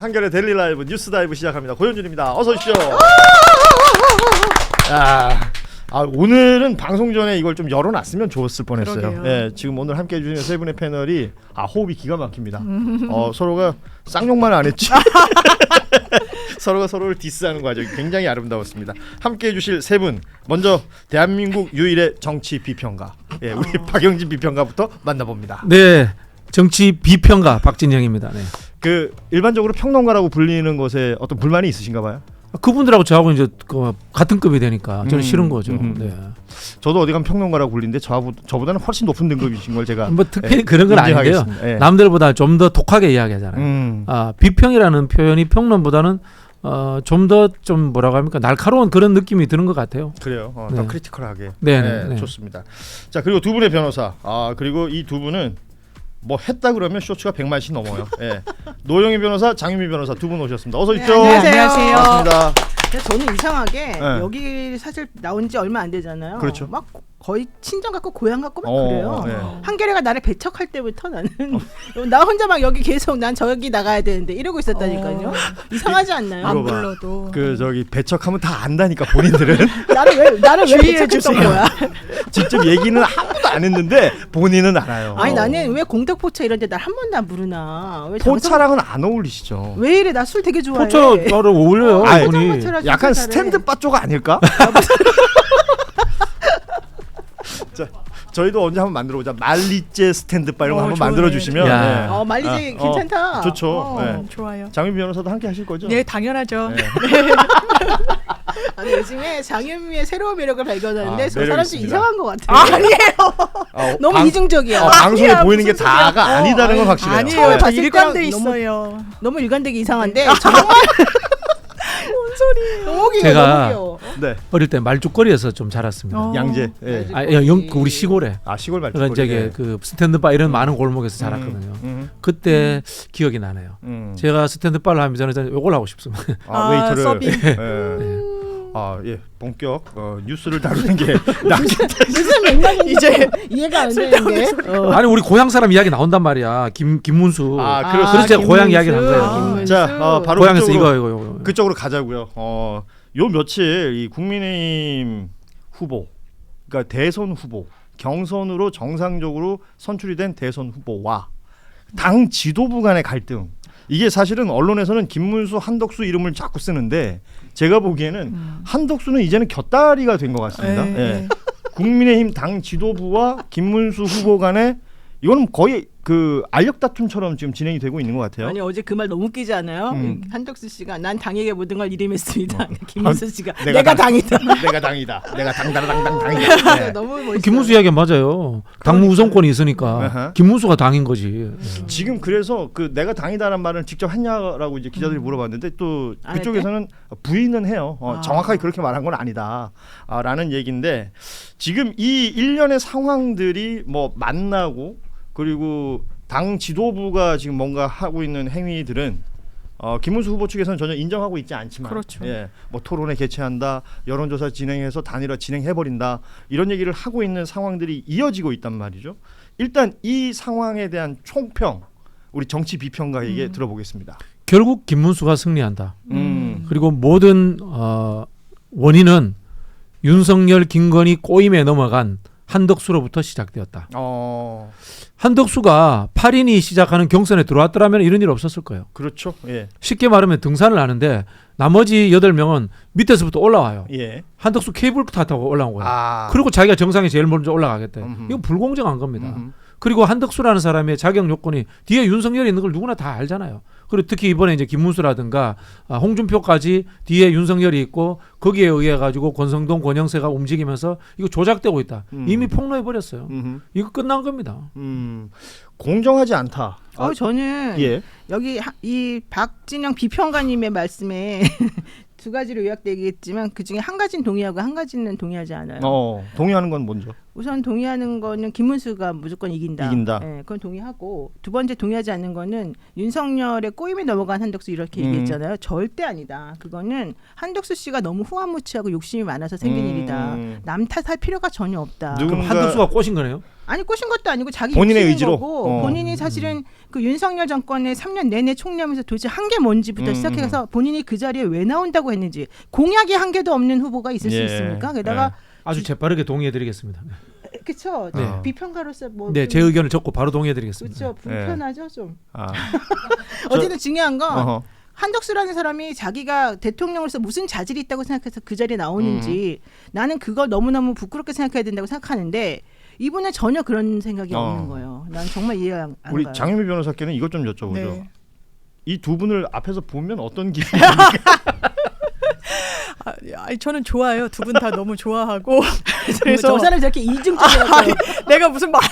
한겨레 데일리 라이브 뉴스 다이브 시작합니다. 고현준입니다. 어서 오십시오. 오늘은 방송 전에 이걸 좀 열어놨으면 좋았을 뻔했어요. 예, 지금 오늘 함께해 주시는 세 분의 패널이 호흡이 기가 막힙니다. 서로가 쌍욕만 안 했지. 서로가 서로를 디스하는 과정이 굉장히 아름다웠습니다. 함께해 주실 세 분, 먼저 대한민국 유일의 정치 비평가, 우리 박영진 비평가부터 만나봅니다. 네, 정치 비평가 박진영입니다. 네. 그 일반적으로 평론가라고 불리는 것에 어떤 불만이 있으신가 봐요? 그분들하고 저하고 이제 같은 급이 되니까 저는 싫은 거죠. 네. 저도 어디 가면 평론가라고 불리는데 저보다는 훨씬 높은 등급이신 걸 제가 뭐 특별히 그런 건 아닌데요. 남들보다 좀 더 독하게 이야기하잖아요. 비평이라는 표현이 평론보다는 좀 더 좀 뭐라고 합니까, 날카로운 그런 느낌이 드는 것 같아요. 그래요. 더 크리티컬하게. 네. 좋습니다. 자, 그리고 두 분의 변호사. 그리고 이 두 분은 뭐 했다 그러면 쇼츠가 100만씩 넘어요. 노영희 변호사, 장유미 변호사 두 분 오셨습니다. 어서 오십시오. 네, 안녕하세요. 반갑습니다. 저는 이상하게 여기 사실 나온 지 얼마 안 되잖아요. 그렇죠. 막 거의 친정 같고 고향 같고 막 그래요. 한겨레가 나를 배척할 때부터 나는 나 혼자 막 여기 계속 난 저기 나가야 되는데 이러고 있었다니까요. 이상하지 않나요? 안 불러도. 저기 배척하면 다 안다니까 본인들은. 나를 왜 배척했던 거야? 직접 얘기는 아무도 안 했는데 본인은 알아요. 아니 나는 왜 공덕포차 이런 데 날 한 번도 안 부르나? 왜 포차랑은 안 어울리시죠? 왜 이래? 나 술 되게 좋아해. 포차를 어울려요. 이분이 약간 스탠드 바쪼가 아닐까? 자, 저희도 언제 한번 만들어보자. 말리제 스탠드 바 이런 거 한번 만들어주시면. 말리제 괜찮다. 좋죠. 좋아요. 장윤 변호사도 함께 하실 거죠? 네, 당연하죠. 아니, 요즘에 장윤미의 새로운 매력을 발견하는데 저 매력 사람 좀 있습니다. 이상한 것 같아요. 아니에요. 너무 이중적이야. 방송에 아니야, 보이는 게 무슨 다가 소리야. 아니다는 건 확실해요. 아니에요. 다 봤을 일관돼 때는 있어요. 너무 일관되게 이상한데 정말 뭔 소리예요? 너무 귀여워. 제가 너무 귀여워. 네. 어릴 때 말죽거리에서 좀 자랐습니다. 양재. 우리 시골에. 시골 말죽. 그러니까 이제 그 스탠드바 이런 많은 골목에서 자랐거든요. 그때 기억이 나네요. 제가 스탠드바를 하면 저는 이걸 하고 싶습니다. 웨이터를. 서빙. 본격 뉴스를 다루는 게 낫겠다. 무슨 맥락인지 이제 이해가 안 되는데. 아니 우리 고향 사람 이야기 나온단 말이야. 김문수. 그래서 제가 고향 이야기를 한 거예요. 자, 바로 고향에서 이거. 그쪽으로 가자고요. 요 며칠 이 국민의힘 후보, 그러니까 대선 후보, 경선으로 정상적으로 선출이 된 대선 후보와 당 지도부 간의 갈등. 이게 사실은 언론에서는 김문수, 한덕수 이름을 자꾸 쓰는데 제가 보기에는 한덕수는 이제는 곁다리가 된 것 같습니다. 국민의힘 당 지도부와 김문수 후보 간에 이거는 거의 그 알력 다툼처럼 지금 진행이 되고 있는 것 같아요. 아니 어제 그 말 너무 웃기지 않아요? 한덕수 씨가 난 당에게 모든 걸 이름했습니다. 김문수 씨가 내가 당이다. 내가 당이다. 내가 당이다. 너무 멋있어. 김문수 이야기 맞아요. 당무 우선권이 있으니까 김문수가 당인 거지. 지금 그래서 그 내가 당이다라는 말을 직접 했냐라고 이제 기자들이 물어봤는데 또 그쪽에서는 부인은 해요. 정확하게 그렇게 말한 건 아니다. 라는 얘기인데 지금 이 일련의 상황들이 뭐 만나고 그리고 당 지도부가 지금 뭔가 하고 있는 행위들은 김문수 후보 측에서는 전혀 인정하고 있지 않지만, 그렇죠. 뭐 토론회 개최한다, 여론조사 진행해서 단일화 진행해버린다 이런 얘기를 하고 있는 상황들이 이어지고 있단 말이죠. 일단 이 상황에 대한 총평 우리 정치 비평가에게 들어보겠습니다. 결국 김문수가 승리한다. 그리고 모든 원인은 윤석열, 김건희 꼬임에 넘어간 한덕수로부터 시작되었다. 한덕수가 8인이 시작하는 경선에 들어왔더라면 이런 일 없었을 거예요. 그렇죠. 쉽게 말하면 등산을 하는데 나머지 8명은 밑에서부터 올라와요. 한덕수 케이블 타고 올라온 거예요. 그리고 자기가 정상에 제일 먼저 올라가겠대. 이건 불공정한 겁니다. 그리고 한덕수라는 사람의 자격 요건이 뒤에 윤석열이 있는 걸 누구나 다 알잖아요. 그리고 특히 이번에 이제 김문수라든가 홍준표까지 뒤에 윤석열이 있고 거기에 의해 가지고 권성동, 권영세가 움직이면서 이거 조작되고 있다. 이미 폭로해 버렸어요. 이거 끝난 겁니다. 공정하지 않다. 저는 여기 이 박진영 비평가님의 말씀에 두 가지로 요약되겠지만 그 중에 한 가지는 동의하고 한 가지는 동의하지 않아요. 동의하는 건 뭔죠? 우선 동의하는 거는 김문수가 무조건 이긴다. 네, 그건 동의하고 두 번째 동의하지 않는 거는 윤석열의 꼬임에 넘어간 한덕수 이렇게 얘기했잖아요. 절대 아니다. 그거는 한덕수 씨가 너무 후한무치하고 욕심이 많아서 생긴 일이다. 남 탓할 필요가 전혀 없다. 그럼 한덕수가 꼬신 거네요? 아니 꼬신 것도 아니고 자기 본인의 의지로 거고 본인이 사실은 그 윤석열 정권의 3년 내내 총리하면서 도대체 한 게 뭔지부터 시작해서 본인이 그 자리에 왜 나온다고 했는지 공약이 한 개도 없는 후보가 있을 수 있습니까? 게다가 아주 재빠르게 동의해드리겠습니다. 그렇죠. 네. 비평가로서 뭐 네, 제 의견을 적고 바로 동의해드리겠습니다. 그렇죠. 불편하죠 좀. 아. 어쨌든 중요한 건 한덕수라는 사람이 자기가 대통령으로서 무슨 자질이 있다고 생각해서 그 자리에 나오는지 나는 그걸 너무너무 부끄럽게 생각해야 된다고 생각하는데 이분은 전혀 그런 생각이 없는 거예요. 난 정말 이해가 안 가요. 우리 장현미 변호사께는 이것 좀 여쭤보죠. 네. 이 두 분을 앞에서 보면 어떤 기분입니까? 저는 좋아요. 두 분 다 너무 좋아하고. 그래서 저 사람이 저렇게 이중적이라고. 내가 무슨 말을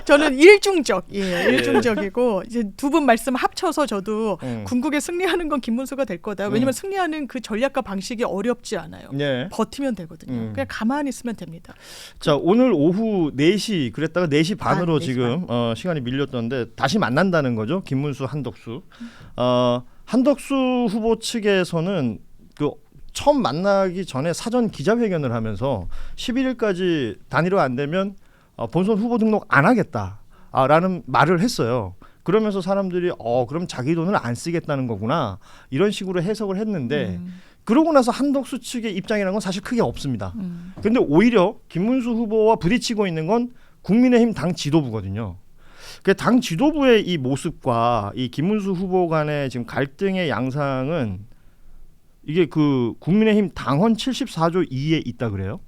저는 일중적. 예, 일중적이고 이제 두 분 말씀 합쳐서 저도 궁극에 승리하는 건 김문수가 될 거다. 왜냐면 승리하는 그 전략과 방식이 어렵지 않아요. 네. 버티면 되거든요. 그냥 가만히 있으면 됩니다. 자, 오늘 오후 4시 그랬다가 4시 반으로 4시 지금 반. 시간이 밀렸던데 다시 만난다는 거죠. 김문수, 한덕수. 한덕수 후보 측에서는 그 처음 만나기 전에 사전 기자회견을 하면서 11일까지 단일화 안 되면 본선 후보 등록 안 하겠다라는 말을 했어요. 그러면서 사람들이 그럼 자기 돈을 안 쓰겠다는 거구나 이런 식으로 해석을 했는데 그러고 나서 한덕수 측의 입장이라는 건 사실 크게 없습니다. 그런데 오히려 김문수 후보와 부딪히고 있는 건 국민의힘 당 지도부거든요. 그 당 지도부의 이 모습과 이 김문수 후보 간의 지금 갈등의 양상은 이게 그 국민의힘 당헌 74조 2에 있다 그래요.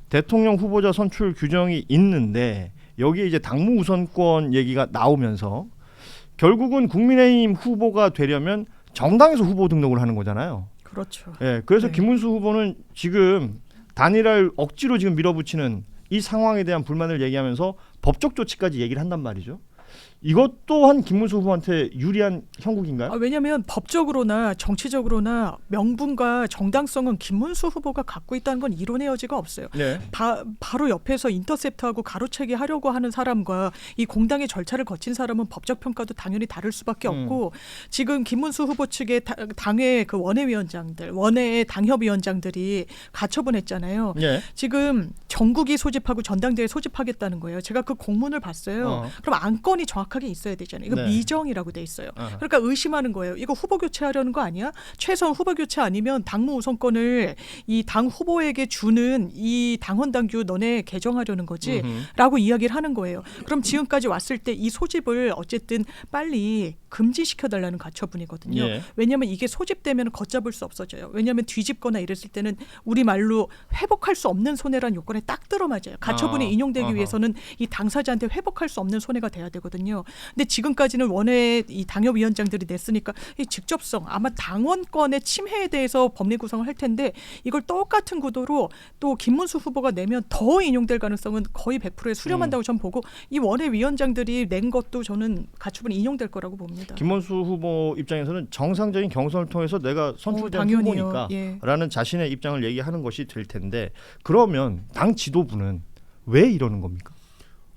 대통령 후보자 선출 규정이 있는데 여기에 이제 당무 우선권 얘기가 나오면서 결국은 국민의힘 후보가 되려면 정당에서 후보 등록을 하는 거잖아요. 그렇죠. 예, 그래서 네. 김문수 후보는 지금 단일화를 억지로 지금 밀어붙이는 이 상황에 대한 불만을 얘기하면서 법적 조치까지 얘기를 한단 말이죠. 이것 또한 김문수 후보한테 유리한 형국인가요? 왜냐하면 법적으로나 정치적으로나 명분과 정당성은 김문수 후보가 갖고 있다는 건 이론의 여지가 없어요. 네. 바로 옆에서 인터셉트하고 가로채기 하려고 하는 사람과 이 공당의 절차를 거친 사람은 법적 평가도 당연히 다를 수밖에 없고 지금 김문수 후보 측의 당의 그 원외위원장들, 원외의 당협위원장들이 가처분 했잖아요. 네. 지금 정국이 소집하고 전당대회 소집하겠다는 거예요. 제가 그 공문을 봤어요. 그럼 안건이 정확하게 있어야 되잖아요. 이거 네. 미정이라고 돼 있어요. 그러니까 의심하는 거예요. 이거 후보 교체하려는 거 아니야? 최소한 후보 교체 아니면 당무 우선권을 이 당 후보에게 주는 이 당헌 당규 너네 개정하려는 거지? 라고 이야기를 하는 거예요. 그럼 지금까지 왔을 때 이 소집을 어쨌든 빨리 금지시켜달라는 가처분이거든요. 예. 왜냐하면 이게 소집되면 걷잡을 수 없어져요. 왜냐하면 뒤집거나 이랬을 때는 우리말로 회복할 수 없는 손해란 요건에 딱 들어맞아요. 가처분이 인용되기 위해서는 이 당사자한테 회복할 수 없는 손해가 돼야 되거든요. 근데 지금까지는 원외 이 당협위원장들이 냈으니까 이 직접성 아마 당원권의 침해에 대해서 법리 구성을 할 텐데 이걸 똑같은 구도로 또 김문수 후보가 내면 더 인용될 가능성은 거의 100%에 수렴한다고 저는 보고 이 원외위원장들이 낸 것도 저는 가처분이 인용될 거라고 봅니다. 김문수 후보 입장에서는 정상적인 경선을 통해서 내가 선출된 후보니까 예. 라는 자신의 입장을 얘기하는 것이 될 텐데 그러면 당 지도부는 왜 이러는 겁니까?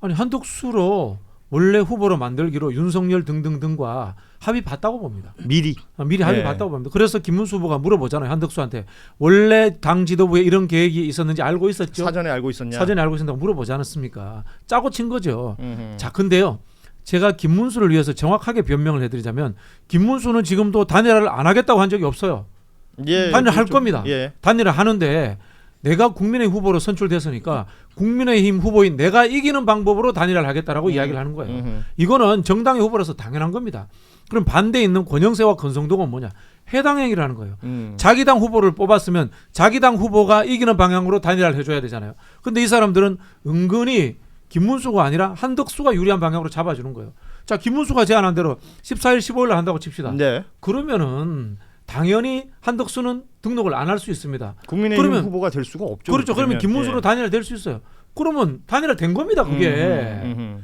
아니 한덕수로 원래 후보로 만들기로 윤석열 등등등과 합의 봤다고 봅니다. 미리 합의 봤다고 봅니다. 그래서 김문수 후보가 물어보잖아요. 한덕수한테 원래 당 지도부에 이런 계획이 있었는지 알고 있었죠? 사전에 알고 있었냐? 사전에 알고 있었다고 물어보지 않았습니까? 짜고 친 거죠. 자, 근데요. 제가 김문수를 위해서 정확하게 변명을 해드리자면 김문수는 지금도 단일화를 안 하겠다고 한 적이 없어요. 예, 단일화 할 그렇죠. 겁니다. 예. 단일화 하는데 내가 국민의힘 후보로 선출됐으니까 국민의힘 후보인 내가 이기는 방법으로 단일화를 하겠다라고 이야기를 하는 거예요. 이거는 정당의 후보라서 당연한 겁니다. 그럼 반대에 있는 권영세와 권성동은 뭐냐? 해당 행위를 하는 거예요. 자기 당 후보를 뽑았으면 자기 당 후보가 이기는 방향으로 단일화를 해줘야 되잖아요. 근데 이 사람들은 은근히 김문수가 아니라 한덕수가 유리한 방향으로 잡아주는 거예요. 자, 김문수가 제안한 대로 14일, 15일 날 한다고 칩시다. 네. 그러면은 당연히 한덕수는 등록을 안 할 수 있습니다. 국민의힘 후보가 될 수가 없죠. 그렇죠. 그러면 김문수로 단일화 될 수 있어요. 그러면 단일화 된 겁니다. 그게.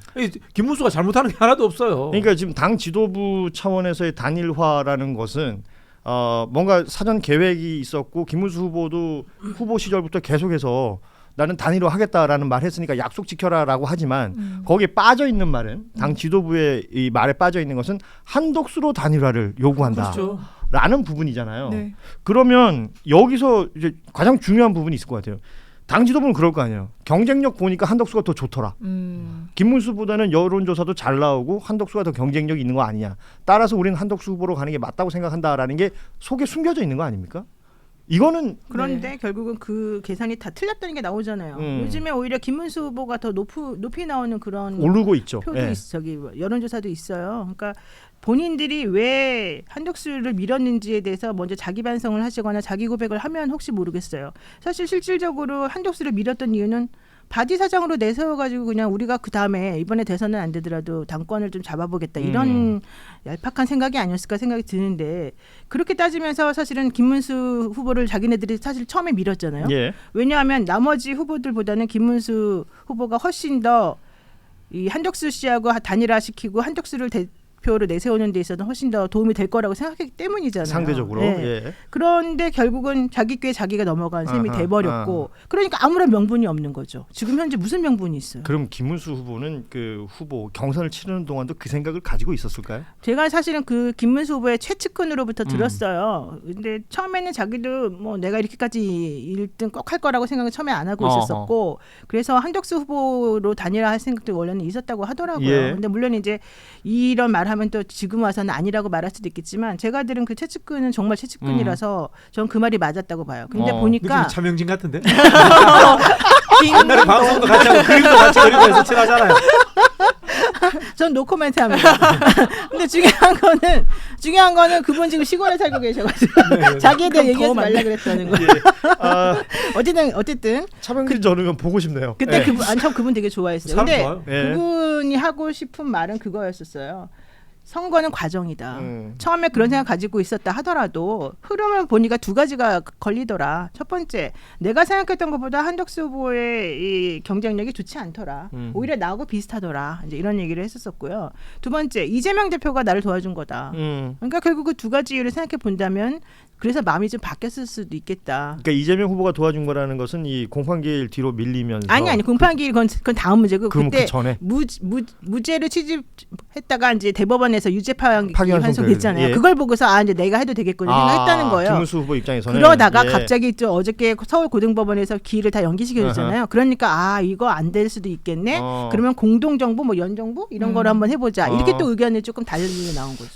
김문수가 잘못하는 게 하나도 없어요. 그러니까 지금 당 지도부 차원에서의 단일화라는 것은 뭔가 사전 계획이 있었고 김문수 후보도 후보 시절부터 계속해서 나는 단일화하겠다라는 말 했으니까 약속 지켜라라고 하지만 거기에 빠져 있는 말은 당 지도부의 이 말에 빠져 있는 것은 한독수로 단일화를 요구한다. 그렇죠. 라는 부분이잖아요. 네. 그러면 여기서 이제 가장 중요한 부분이 있을 것 같아요. 당 지도부는 그럴 거 아니에요. 경쟁력 보니까 한덕수가 더 좋더라. 김문수보다는 여론조사도 잘 나오고 한덕수가 더 경쟁력이 있는 거 아니냐. 따라서 우리는 한덕수 후보로 가는 게 맞다고 생각한다라는 게 속에 숨겨져 있는 거 아닙니까? 이거는 그런데 결국은 그 계산이 다 틀렸다는 게 나오잖아요. 요즘에 오히려 김문수 후보가 더 높이 나오는 그런 오르고 있죠. 표도 저기 여론조사도 있어요. 그러니까 본인들이 왜 한덕수를 밀었는지에 대해서 먼저 자기 반성을 하시거나 자기 고백을 하면 혹시 모르겠어요. 사실 실질적으로 한덕수를 밀었던 이유는 바디 사장으로 내세워가지고 그냥 우리가 그 다음에 이번에 대선은 안 되더라도 당권을 좀 잡아보겠다 이런 얄팍한 생각이 아니었을까 생각이 드는데 그렇게 따지면서 사실은 김문수 후보를 자기네들이 사실 처음에 밀었잖아요. 예. 왜냐하면 나머지 후보들보다는 김문수 후보가 훨씬 더 이 한덕수 씨하고 단일화시키고 한덕수를 대표로 내세우는 데 있어서 훨씬 더 도움이 될 거라고 생각했기 때문이잖아요. 상대적으로. 네. 예. 그런데 결국은 자기 꾀 자기가 넘어간 셈이 돼버렸고 그러니까 아무런 명분이 없는 거죠. 지금 현재 무슨 명분이 있어요? 그럼 김문수 후보는 그 후보 경선을 치르는 동안도 그 생각을 가지고 있었을까요? 제가 사실은 그 김문수 후보의 최측근으로부터 들었어요. 근데 처음에는 자기도 뭐 내가 이렇게까지 1등 꼭 할 거라고 생각을 처음에 안 하고 있었었고 그래서 한덕수 후보로 단일화할 생각도 원래는 있었다고 하더라고요. 예. 근데 물론 이제 이런 말하면 또 지금 와서는 아니라고 말할 수도 있겠지만 제가 들은 그 최측근은 정말 최측근이라서 전 그 말이 맞았다고 봐요. 근데 보니까 느낌이 차명진 같은데? 옛날에 방송도 같이 하고 그림도 같이 그리고 해서 친하잖아요. 전 노코멘트 합니다. 근데 중요한 거는 그분 지금 시골에 살고 계셔가지고 네, 자기에 대해 얘기하지 말라 그랬다는 거예요. 어쨌든 차명진 저는 보고 싶네요. 그때 예. 그분 되게 좋아했어요. 사람 근데 좋아요. 예. 그분이 하고 싶은 말은 그거였었어요. 선거는 과정이다. 처음에 그런 생각 가지고 있었다 하더라도 흐름을 보니까 두 가지가 걸리더라. 첫 번째, 내가 생각했던 것보다 한덕수 후보의 이 경쟁력이 좋지 않더라. 오히려 나하고 비슷하더라. 이제 이런 얘기를 했었었고요. 두 번째, 이재명 대표가 나를 도와준 거다. 그러니까 결국 그 두 가지 이유를 생각해 본다면 그래서 마음이 좀 바뀌었을 수도 있겠다. 그러니까 이재명 후보가 도와준 거라는 것은 이 공판기일 뒤로 밀리면서 아니 공판기일 그건 다음 문제고 그때 그 전에 무죄를 취집했다가 이제 대법원에서 유죄 판결했잖아요. 예. 그걸 보고서 이제 내가 해도 되겠구나 생각했다는 거예요. 김문수 후보 입장에서는 그러다가 예. 갑자기 또 어저께 서울고등법원에서 기일을 다 연기시켜줬잖아요. 그러니까 이거 안 될 수도 있겠네. 그러면 공동정부 뭐 연정부 이런 거를 한번 해보자. 이렇게 또 의견이 조금 달리 나온 거죠.